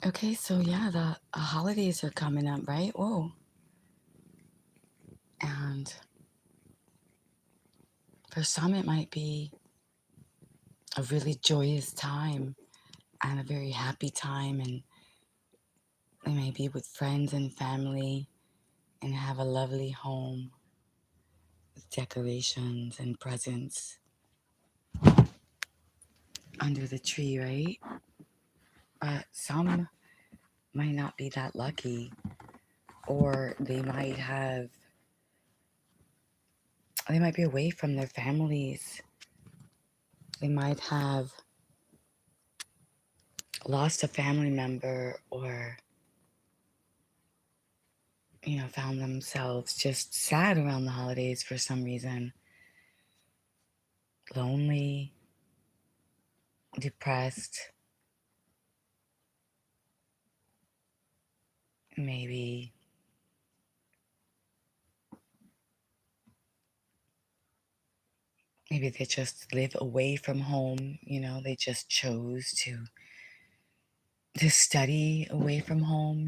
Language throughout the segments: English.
Okay, so yeah, the holidays are coming up, right? Whoa. And for some, it might be a really joyous time and a very happy time. And they may be with friends and family and have a lovely home with decorations and presents under the tree, right? But some might not be that lucky, or they might be away from their families. They might have lost a family member, or found themselves just sad around the holidays for some reason. Lonely, depressed, maybe maybe they just live away from home, they just chose to study away from home,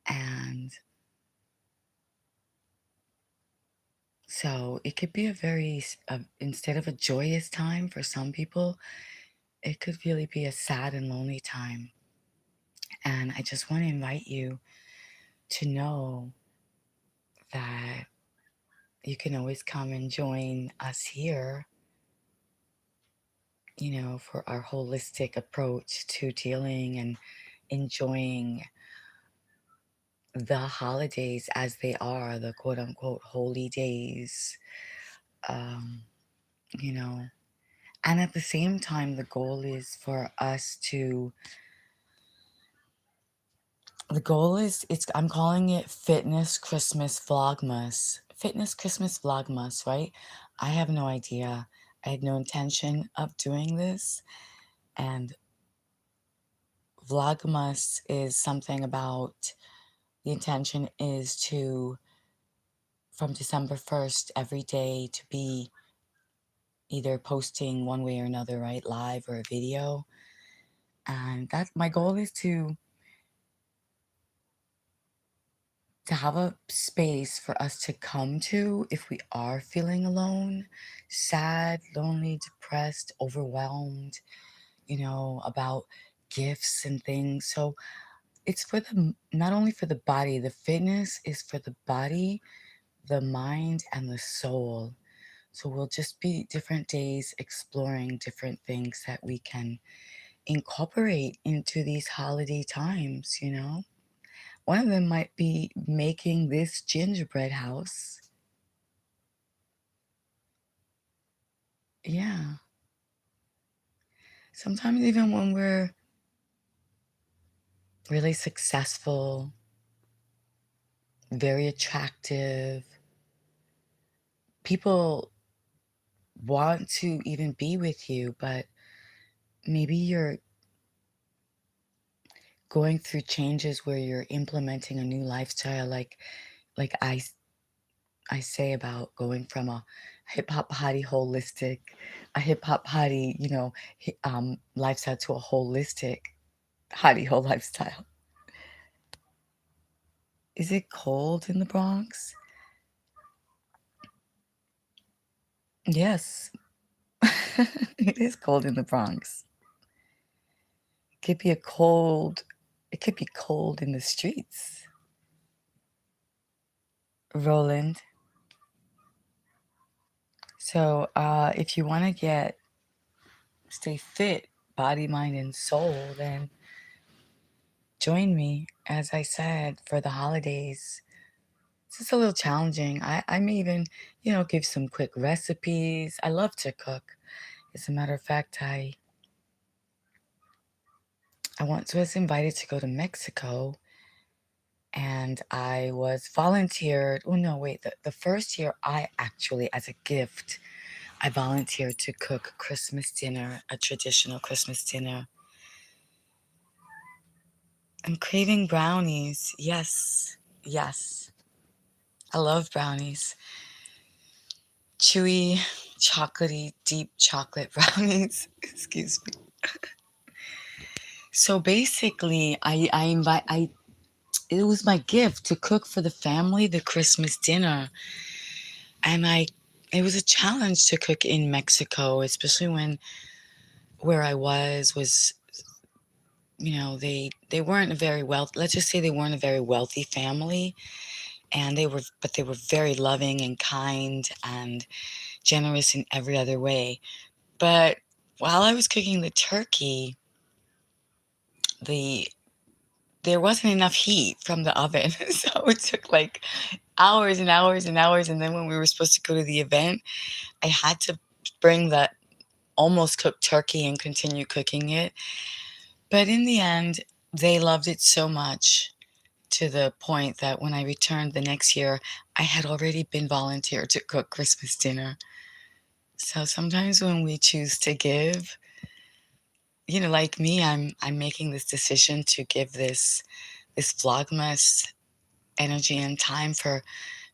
and so it could be instead of a joyous time for some people, it could really be a sad and lonely time. And I just want to invite you to know that you can always come and join us here, for our holistic approach to dealing and enjoying the holidays as they are, the quote unquote holy days. Um, you know, and at the same time, the goal is, I'm calling it Fitness Christmas Vlogmas. Fitness Christmas Vlogmas, right? I have no idea. I had no intention of doing this. And Vlogmas is something about the intention is to, from December 1st, every day to be either posting one way or another, right? Live or a video. And that my goal is to have a space for us to come to if we are feeling alone, sad, lonely, depressed, overwhelmed, about gifts and things. So it's not only for the body, the fitness is for the body, the mind, and the soul. So we'll just be different days exploring different things that we can incorporate into these holiday times. One of them might be making this gingerbread house. Yeah. Sometimes even when we're really successful, very attractive, people want to even be with you, but maybe you're going through changes where you're implementing a new lifestyle, like I say about going from a hip hop party lifestyle to a holistic hottie hole lifestyle. Is it cold in the Bronx? Yes, it is cold in the Bronx. It could be it could be cold in the streets. Roland. So, if you want to stay fit, body, mind, and soul, then join me, as I said, for the holidays. It's just a little challenging. I may even, give some quick recipes. I love to cook. As a matter of fact, I once was invited to go to Mexico, and I was volunteered. Oh, no, wait. The first year, I actually, as a gift, I volunteered to cook Christmas dinner, a traditional Christmas dinner. I'm craving brownies. Yes, yes. I love brownies. Chewy, chocolatey, deep chocolate brownies. Excuse me. So basically, I invite I it was my gift to cook for the family the Christmas dinner, and it was a challenge to cook in Mexico, especially when where I was, they weren't a very let's just say they weren't a very wealthy family, and they were very loving and kind and generous in every other way. But while I was cooking the turkey, the there wasn't enough heat from the oven. So it took like hours and hours and hours. And then when we were supposed to go to the event, I had to bring the almost cooked turkey and continue cooking it. But in the end, they loved it so much to the point that when I returned the next year, I had already been volunteered to cook Christmas dinner. So sometimes when we choose to give, like me, I'm making this decision to give this Vlogmas energy and time for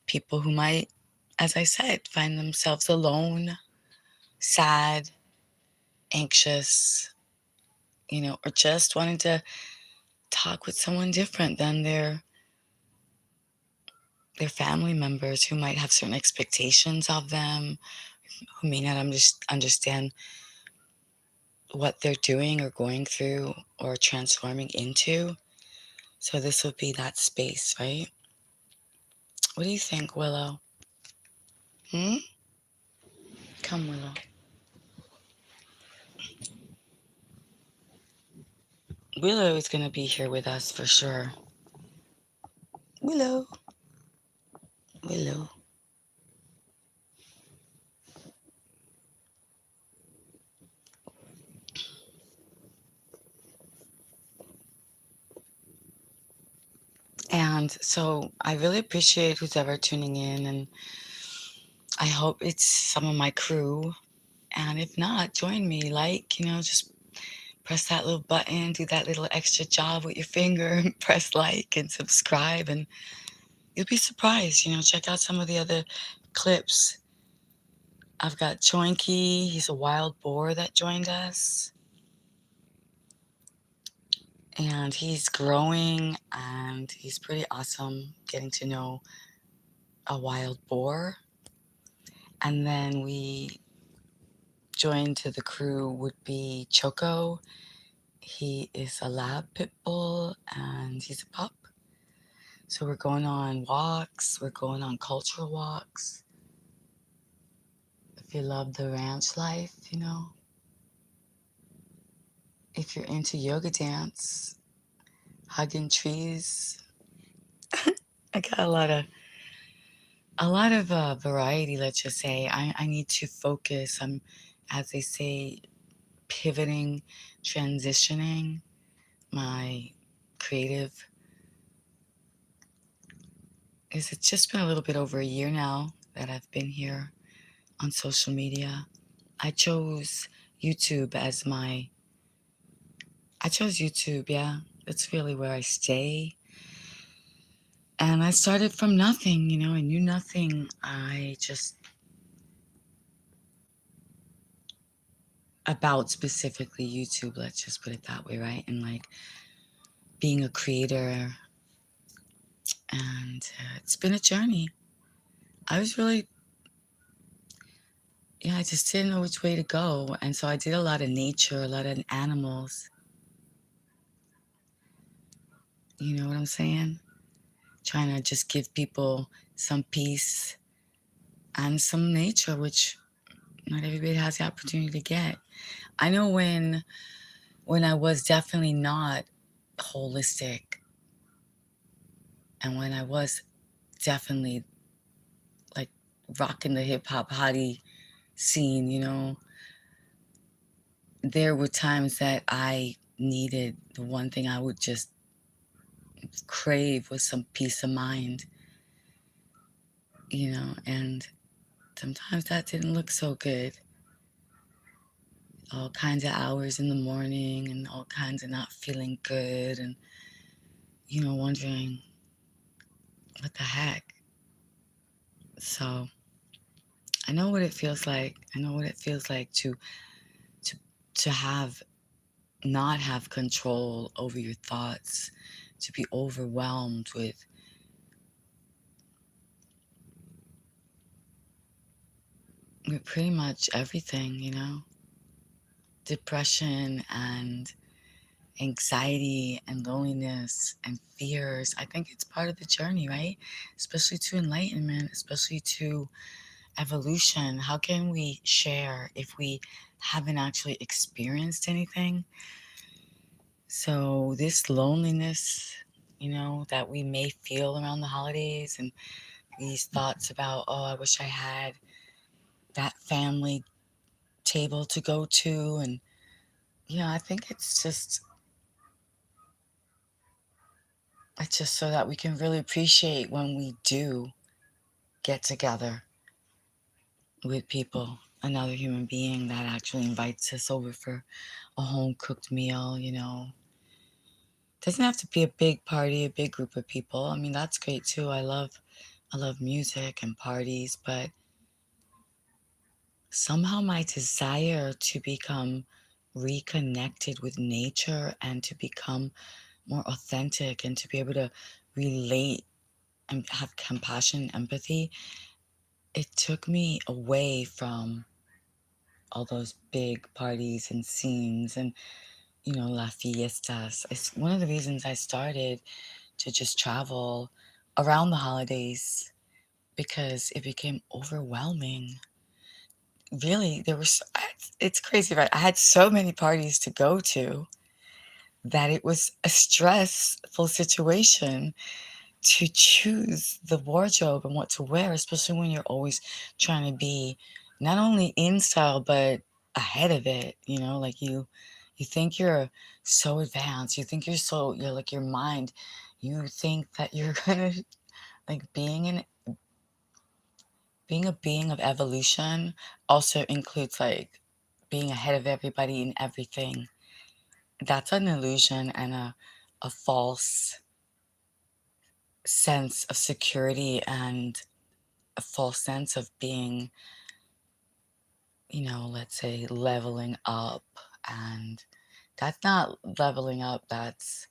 people who might, as I said, find themselves alone, sad, anxious, or just wanting to talk with someone different than their family members who might have certain expectations of them, who may not understand what they're doing or going through or transforming into. So this would be that space, right? What do you think, Willow? Hmm? Come, Willow. Willow is going to be here with us for sure. Willow. Willow. And so I really appreciate who's ever tuning in, and I hope it's some of my crew. And if not, join me. Just press that little button, do that little extra job with your finger, press like and subscribe, and you'll be surprised. Check out some of the other clips. I've got Choinky, he's a wild boar that joined us, and he's growing, and he's pretty awesome getting to know a wild boar. And then we joined to the crew would be Choco. He is a lab pit bull, and he's a pup. So we're going on walks, we're going on cultural walks. If you love the ranch life, if you're into yoga dance, hugging trees, I got a lot of variety. Let's just say I need to focus. I'm, as they say, pivoting, transitioning my creative. It's just been a little bit over a year now that I've been here on social media. I chose YouTube as my. I chose YouTube, yeah. That's really where I stay. And I started from nothing, I knew nothing. I just, about specifically YouTube, let's just put it that way, right? And like being a creator. And it's been a journey. I was really, yeah, I just didn't know which way to go. And so I did a lot of nature, a lot of animals. You know what I'm saying? Trying to just give people some peace and some nature, which not everybody has the opportunity to get. I know when I was definitely not holistic, and when I was definitely like rocking the hip hop hottie scene, there were times that I needed the one thing I would just crave was some peace of mind, and sometimes that didn't look so good. All kinds of hours in the morning and all kinds of not feeling good and, wondering what the heck. So I know what it feels like. I know what it feels like to to have not have control over your thoughts, to be overwhelmed with pretty much everything, you know? Depression and anxiety and loneliness and fears. I think it's part of the journey, right? Especially to enlightenment, especially to evolution. How can we share if we haven't actually experienced anything? So, this loneliness, that we may feel around the holidays, and these thoughts about, oh, I wish I had that family table to go to. And, I think it's just so that we can really appreciate when we do get together with people, another human being that actually invites us over for a home cooked meal. Doesn't have to be a big party, a big group of people. I mean, that's great too. I love music and parties, but somehow my desire to become reconnected with nature and to become more authentic and to be able to relate and have compassion, empathy, it took me away from all those big parties and scenes and, la fiestas. It's one of the reasons I started to just travel around the holidays because it became overwhelming. Really, it's crazy, right? I had so many parties to go to that it was a stressful situation to choose the wardrobe and what to wear, especially when you're always trying to be not only in style but ahead of it. Like you think you're so advanced. You think you're like your mind. You think that you're gonna like being a being of evolution also includes like being ahead of everybody in everything. That's an illusion and a false sense of security and a false sense of being, let's say leveling up. And that's not leveling up, that's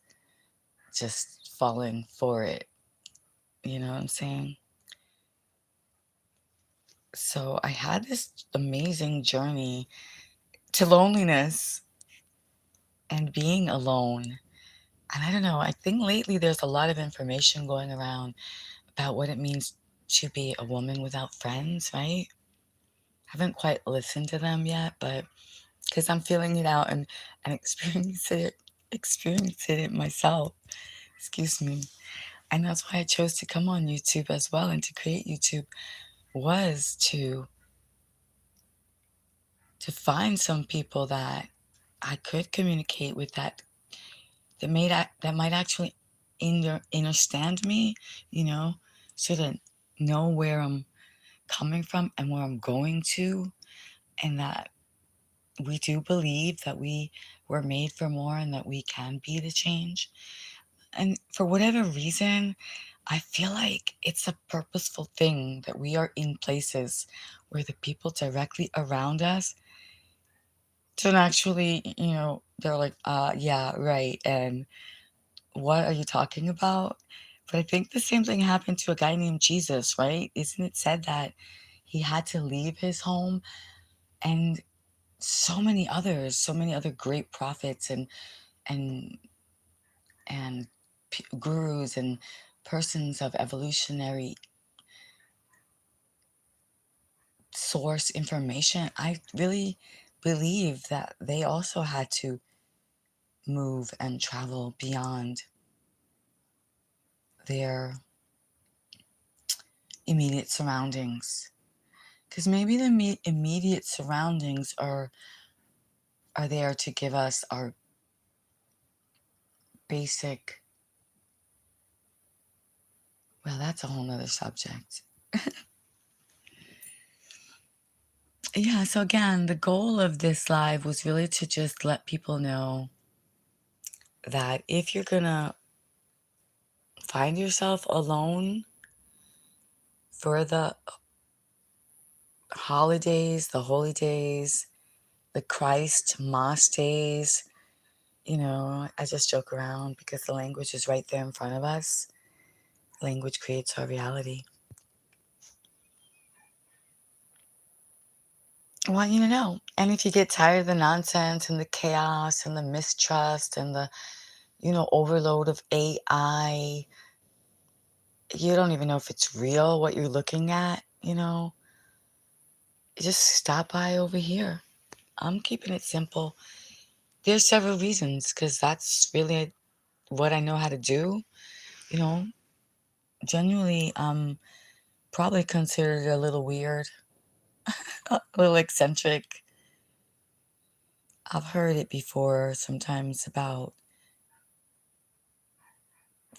just falling for it. You know what I'm saying? So I had this amazing journey to loneliness and being alone. And I don't know, I think lately there's a lot of information going around about what it means to be a woman without friends, right? Haven't quite listened to them yet, but because I'm feeling it out and experiencing it myself. Excuse me. And that's why I chose to come on YouTube as well and to create YouTube was to find some people that I could communicate with that might actually understand me, you know, so to know where I'm coming from and where I'm going to, and that we do believe that we were made for more and that we can be the change. And for whatever reason, I feel like it's a purposeful thing that we are in places where the people directly around us don't actually, they're like, yeah, right. And what are you talking about? But I think the same thing happened to a guy named Jesus, right? Isn't it said that he had to leave his home? And so many other great prophets and and gurus and persons of evolutionary source information. I really believe that they also had to move and travel beyond their immediate surroundings. Because maybe the immediate surroundings are there to give us our basic. Well, that's a whole nother subject. Yeah, so again, the goal of this live was really to just let people know that if you're gonna find yourself alone for the holidays, the holy days, the Christ Mass days, I just joke around because the language is right there in front of us. Language creates our reality. I want you to know. And if you get tired of the nonsense and the chaos and the mistrust and the, overload of AI, you don't even know if it's real what you're looking at, just stop by over here. I'm keeping it simple. There's several reasons because that's really what I know how to do. You know, Genuinely, probably considered a little weird, a little eccentric. I've heard it before sometimes about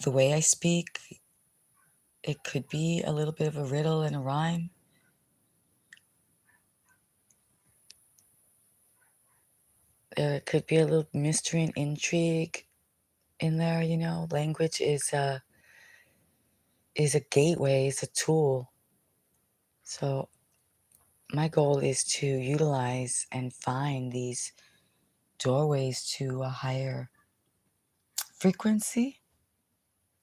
the way I speak. It could be a little bit of a riddle and a rhyme. There could be a little mystery and intrigue in there. Language is a gateway, is a tool. So my goal is to utilize and find these doorways to a higher frequency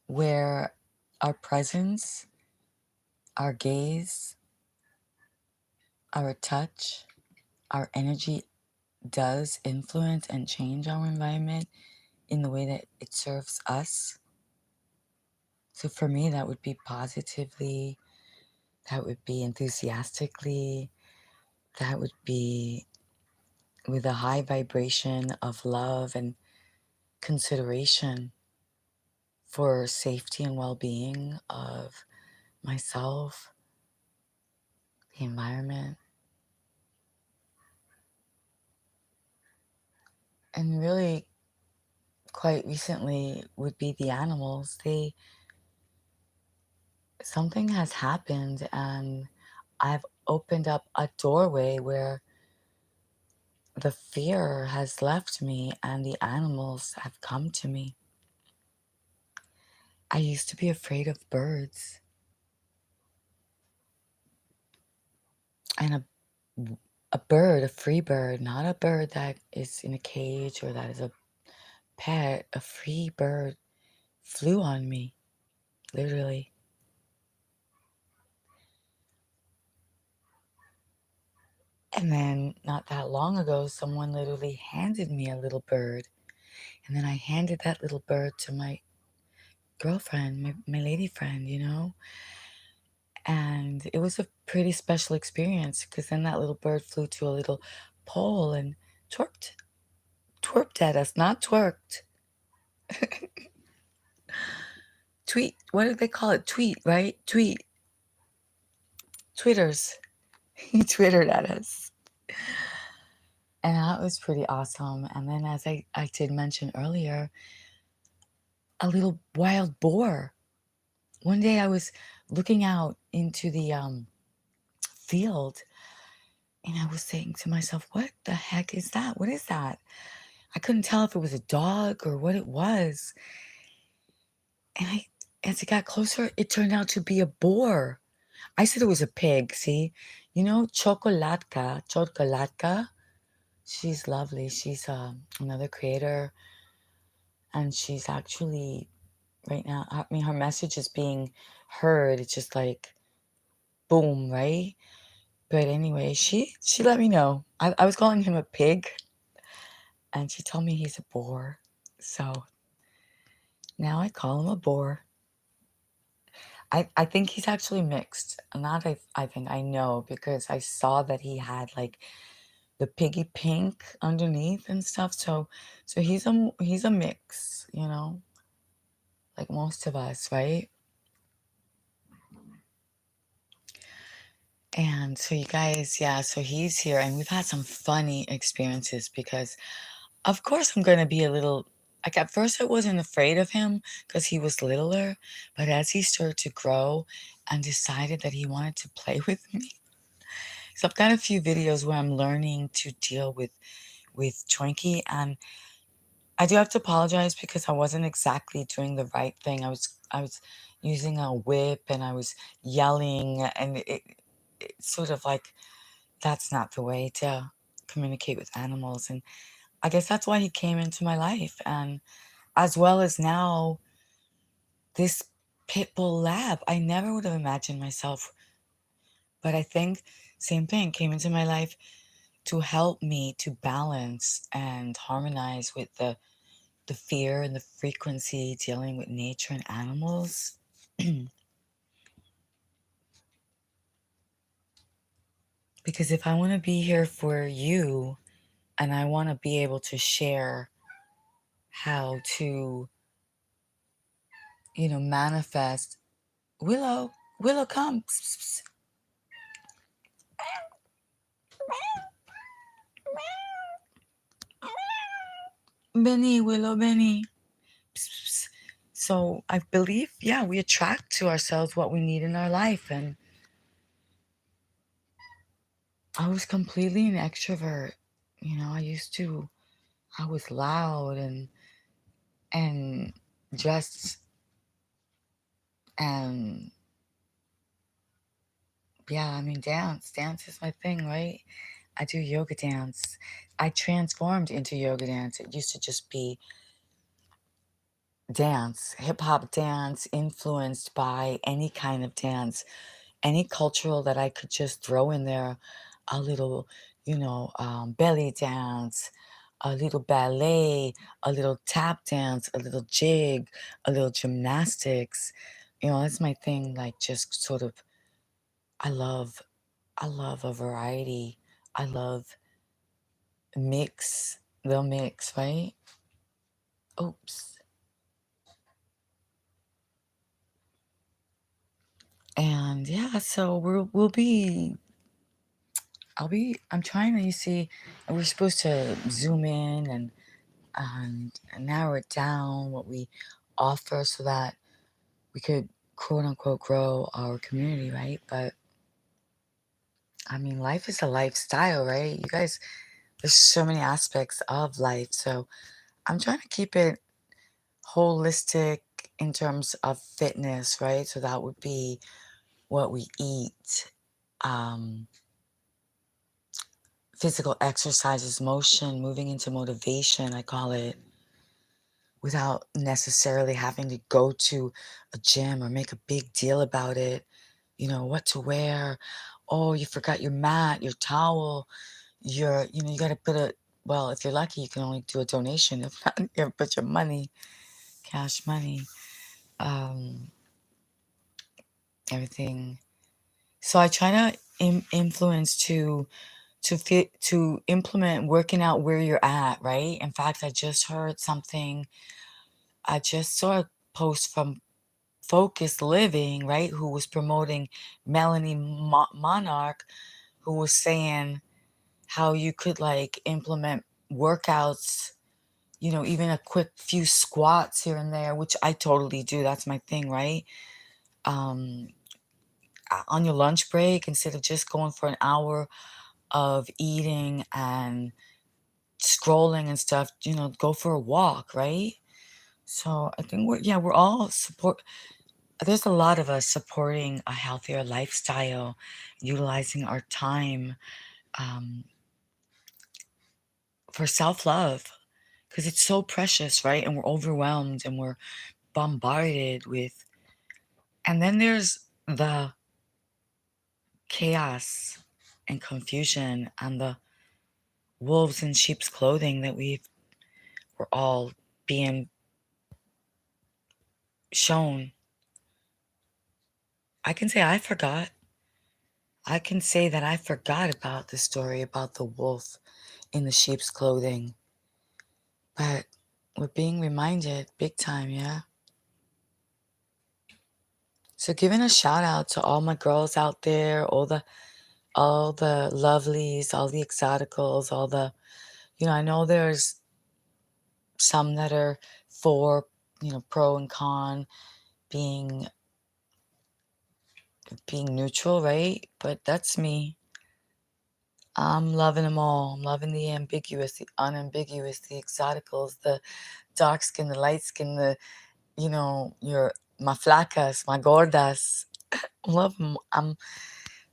where our presence, our gaze, our touch, our energy does influence and change our environment in the way that it serves us. So for me, that would be positively, that would be enthusiastically, that would be with a high vibration of love and consideration for safety and well-being of myself, the environment, and really quite recently would be the animals. Something has happened and I've opened up a doorway where the fear has left me and the animals have come to me. I used to be afraid of birds. And a bird, a free bird, not a bird that is in a cage or that is a pet, a free bird flew on me, literally. And then not that long ago, someone literally handed me a little bird. And then I handed that little bird to my girlfriend, my lady friend, And it was a pretty special experience because then that little bird flew to a little pole and twerped at us, not twerked. Tweet. What do they call it? Tweet, right? Twitters. He twittered at us. And that was pretty awesome. And then, as I did mention earlier, a little wild boar. One day I was looking out into the field and I was saying to myself, what the heck is that? What is that? I couldn't tell if it was a dog or what it was. And as it got closer, it turned out to be a boar. I said it was a pig, see? Chocolatka, she's lovely. She's another creator. And she's actually, right now, I mean, her message is being heard. It's just like, boom, right? But anyway, she let me know. I was calling him a pig. And she told me he's a boar. So now I call him a boar. I think he's actually mixed. Not I think I know because I saw that he had like the piggy pink underneath and stuff. So he's a mix, like most of us, right? And so you guys, yeah, so he's here and we've had some funny experiences because of course I'm going to be a little like at first I wasn't afraid of him because he was littler, but as he started to grow and decided that he wanted to play with me. So I've got a few videos where I'm learning to deal with Twinkie, and I do have to apologize because I wasn't exactly doing the right thing. I was using a whip and I was yelling, and it's sort of like that's not the way to communicate with animals. And I guess that's why he came into my life. And as well as now, this pit bull lab. I never would have imagined myself, but I think same thing came into my life to help me to balance and harmonize with the fear and the frequency dealing with nature and animals. Because if I want to be here for you and I want to be able to share how to, manifest. Willow, Willow, come. Psst, psst, psst. Benny, Willow, Benny. Psst, psst, psst. So I believe, yeah, we attract to ourselves what we need in our life. And I was completely an extrovert. I was loud and just, and yeah, I mean, dance is my thing, right? I do yoga dance. I transformed into yoga dance. It used to just be dance, hip hop dance, influenced by any kind of dance, any cultural that I could just throw in there, a little, belly dance, a little ballet, a little tap dance, a little jig, a little gymnastics. That's my thing. Like, just sort of, I love, I love a variety. I love the mix, right? Oops. And yeah, so I'm trying to, you see, we're supposed to zoom in and narrow it down what we offer so that we could quote unquote grow our community, right? But I mean, life is a lifestyle, right? You guys, there's so many aspects of life. So I'm trying to keep it holistic in terms of fitness, right? So that would be what we eat, um, physical exercises, motion, moving into motivation, I call it, without necessarily having to go to a gym or make a big deal about it. What to wear. Oh, you forgot your mat, your towel, you got to well, if you're lucky, you can only do a donation. If not, you got to put your money, cash money, um, everything. So I try to influence to implement working out where you're at, right? In fact, I just heard something. I just saw a post from Focus Living, right, who was promoting Melanie Monarch, who was saying how you could like implement workouts, even a quick few squats here and there, which I totally do. That's my thing, right? Um, on your lunch break, instead of just going for an hour of eating and scrolling and stuff, go for a walk, right? So I think we're all support. There's a lot of us supporting a healthier lifestyle, utilizing our time for self-love because it's so precious, right? And we're overwhelmed and we're bombarded with. And then there's the chaos and confusion and the wolves in sheep's clothing that we're all being shown. I can say I forgot. I can say that I forgot about the story about the wolf in the sheep's clothing. But we're being reminded big time, yeah? So giving a shout out to all my girls out there, all the lovelies, all the exoticals, I know there's some that are for, pro and con, being being neutral, right? But that's me. I'm loving them all. I'm loving the ambiguous, the unambiguous, the exoticals, the dark skin, the light skin, your my flacas, my gordas. Love them.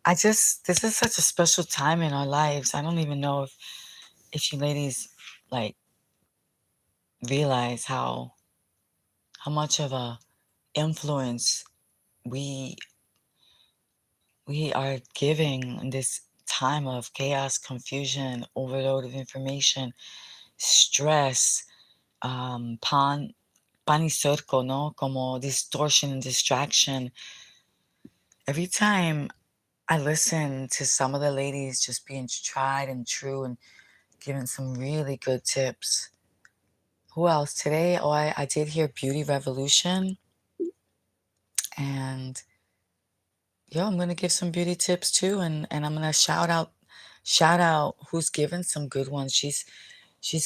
This is such a special time in our lives. I don't even know if you ladies like realize how much of a influence we we are giving in this time of chaos, confusion, overload of information, stress, pan y circo, no? Como distortion and distraction. Every time I listen to some of the ladies just being tried and true and giving some really good tips. Who else today? Oh, I did hear Beauty Revolution, and yo, I'm gonna give some beauty tips too, and I'm gonna shout out who's given some good ones. She's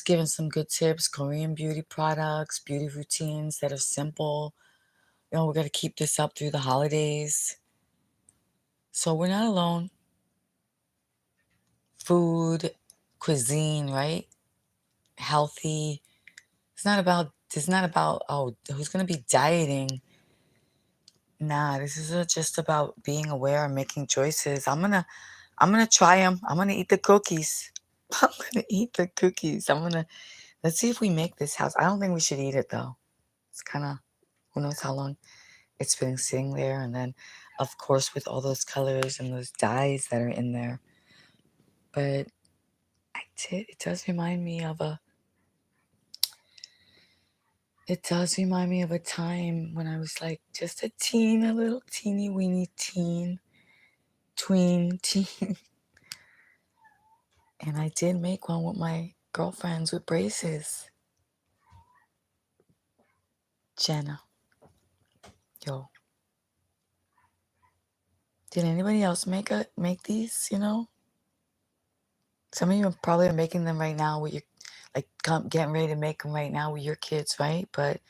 given some good tips, Korean beauty products, beauty routines that are simple. You know, we're gonna keep this up through the holidays. So we're not alone. Food, cuisine, right? Healthy. It's not about oh, who's gonna be dieting. Nah, this is just about being aware and making choices. I'm gonna try them. I'm gonna eat the cookies. I'm gonna eat the cookies. Let's see if we make this house. I don't think we should eat it though. It's kind of, who knows how long it's been sitting there. And then, of course, with all those colors and those dyes that are in there. But it does remind me of a time when I was like just a little teeny weeny teen. And I did make one with my girlfriends with braces. Jenna, yo, did anybody else make these? You know, some of you probably are making them right now with your, like, getting ready to make them right now with your kids, right? But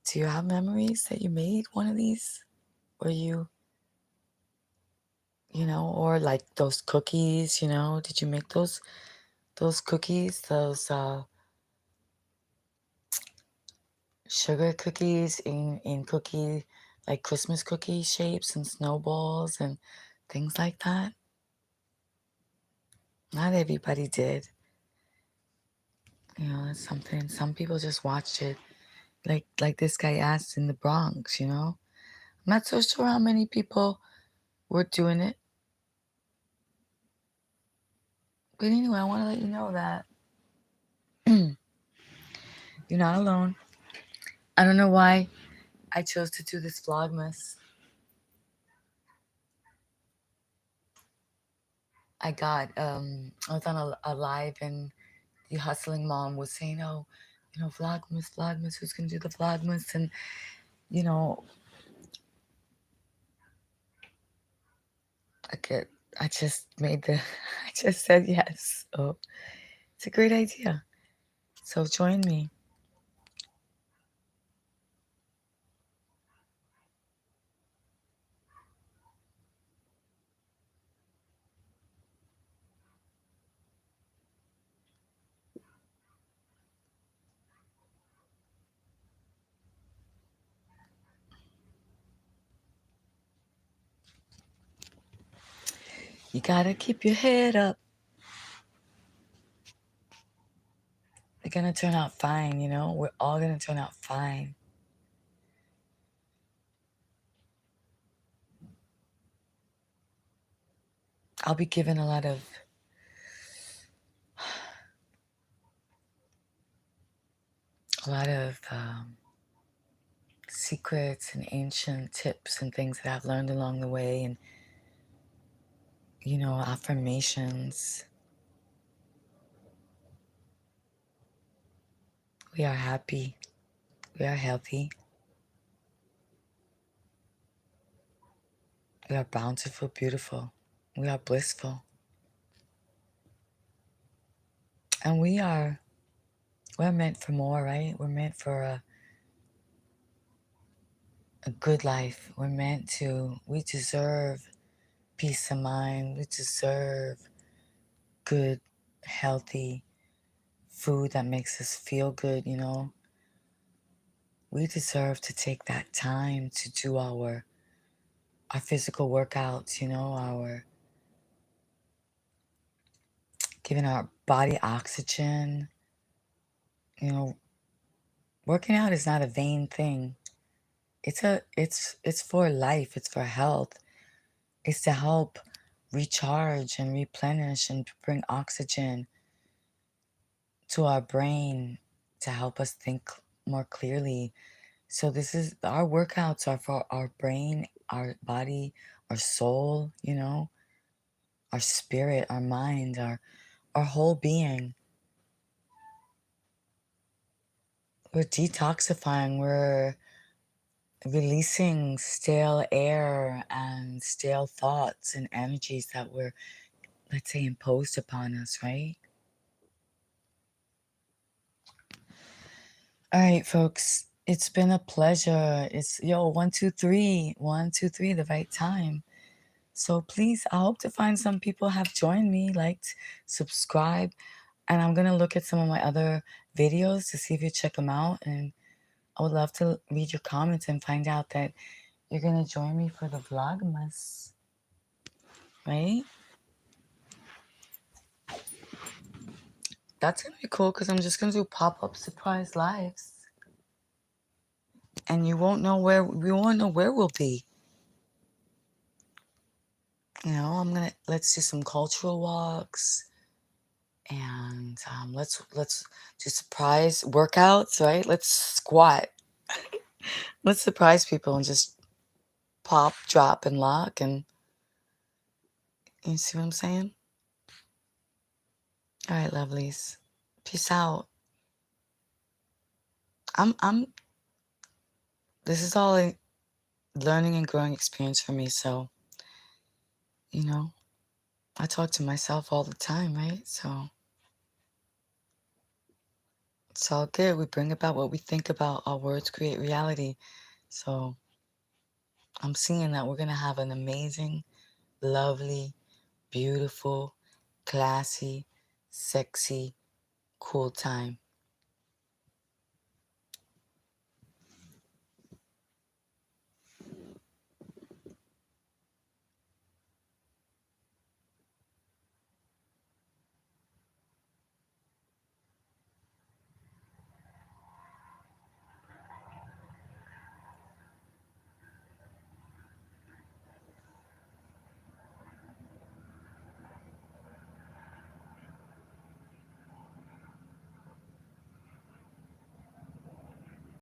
do you have memories that you made one of these, or you know, or like those cookies? You know, did you make those cookies, those sugar cookies in cookie, like Christmas cookie shapes and snowballs and things like that? Not everybody did. You know, it's something. Some people just watched it, like this guy asked in the Bronx. You know, I'm not so sure how many people were doing it, but anyway, I want to let you know that you're not alone. I don't know why I chose to do this Vlogmas. I was on a live, and the hustling mom was saying, "Oh, you know, Vlogmas, who's gonna do the Vlogmas?" And you know, I could, I just made the, I just said yes. Oh, it's a great idea. So join me. You gotta keep your head up. They're gonna turn out fine, you know? We're all gonna turn out fine. I'll be given a lot of secrets and ancient tips and things that I've learned along the way, and you know, affirmations. We are happy. We are healthy. We are bountiful, beautiful. We are blissful. And we're meant for more, right? We're meant for a good life. We deserve peace of mind. We deserve good, healthy food that makes us feel good, you know. We deserve to take that time to do our physical workouts, you know, giving our body oxygen. You know, working out is not a vain thing. It's for life, it's for health. It's to help recharge and replenish and bring oxygen to our brain to help us think more clearly. So this is our workouts are for our brain, our body, our soul, our spirit, our mind, our whole being. We're detoxifying, we're releasing stale air and stale thoughts and energies that were, let's say, imposed upon us, right? All right, folks, it's been a pleasure. It's 1, 2, 3, 1, 2, 3, the right time. So please, I hope to find some people have joined me, liked, subscribe, and I'm gonna look at some of my other videos to see if you check them out. And I would love to read your comments and find out that you're gonna join me for the Vlogmas, right? That's gonna be cool because I'm just gonna do pop-up surprise lives, and we won't know where we'll be. Let's do some cultural walks, and let's do surprise workouts, right? Let's squat. Let's surprise people and just pop, drop, and lock, and you see what I'm saying? All right, lovelies. Peace out. This is all a learning and growing experience for me, so, I talk to myself all the time, right? So it's all good. We bring about what we think about. Our words create reality. So I'm seeing that we're going to have an amazing, lovely, beautiful, classy, sexy, cool time.